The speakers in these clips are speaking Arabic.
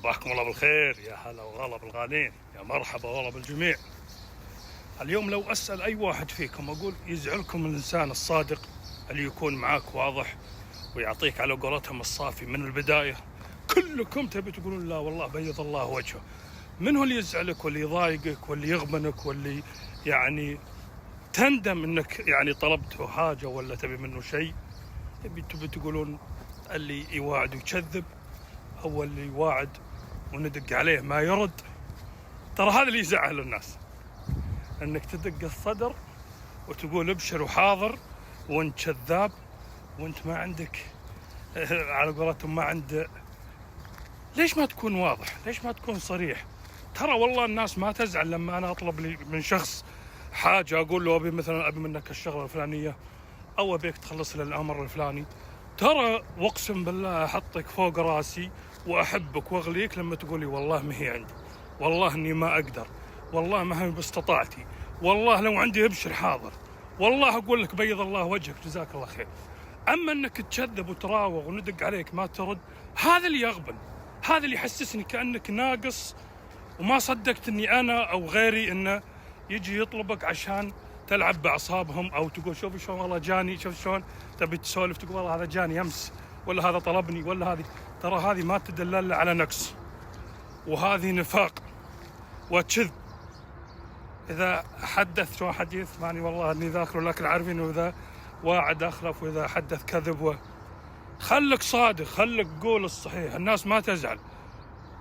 صباحكم الله بالخير، يا هلا وغلا بالغالين، يا مرحبا والله بالجميع. اليوم لو أسأل أي واحد فيكم أقول يزعلكم الإنسان الصادق اللي يكون معاك واضح ويعطيك على قولتهم الصافي من البداية؟ كلكم تبي تقولون لا والله بيض الله وجهه. من هو اللي يزعلك واللي يضايقك واللي يغبنك واللي يعني تندم انك يعني طلبته حاجة ولا تبي منه شيء؟ تبي تقولون اللي يواعد ويكذب هو اللي يواعد وندق عليه ما يرد. ترى هذا اللي يزعل الناس، انك تدق الصدر وتقول ابشر وحاضر وانت كذاب وانت ما عندك على قولتهم ما عند. ليش ما تكون واضح؟ ليش ما تكون صريح؟ ترى والله الناس ما تزعل لما انا اطلب لي من شخص حاجة، اقول له ابي مثلا ابي منك الشغلة الفلانية او ابيك تخلص لي الامر الفلاني. ترى واقسم بالله احطك فوق راسي واحبك واغليك لما تقولي والله ما هي عندي، والله اني ما اقدر، والله ما هي باستطاعتي، والله لو عندي ابشر حاضر، والله اقول لك بيض الله وجهك جزاك الله خير. اما انك تكذب وتراوغ وندق عليك ما ترد، هذا اللي يغبن، هذا اللي يحسسني كأنك ناقص وما صدقت اني انا او غيري انه يجي يطلبك عشان تلعب باعصابهم او تقول شوفي شلون والله جاني، شوف شلون تبي تسولف تقول والله هذا جاني امس ولا هذا طلبني ولا هذه. ترى هذه ما تدل على نقص، وهذه نفاق وكذب. اذا حدث شو حديث ماني والله اني ذاكر لكن عارفين، واذا واعد اخلف واذا حدث كذب. خلك صادق، خلك قول الصحيح. الناس ما تزعل،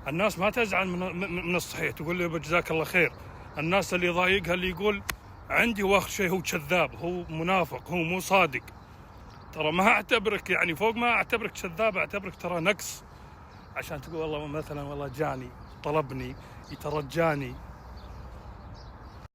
الناس ما تزعل من الصحيح. تقول لي جزاك الله خير. الناس اللي يضايقها اللي يقول عندي واخر شيء هو كذاب، هو منافق، هو مو صادق. ترى ما اعتبرك يعني فوق ما اعتبرك كذاب، اعتبرك ترى نقص عشان تقول والله مثلا والله جاني طلبني يترجاني.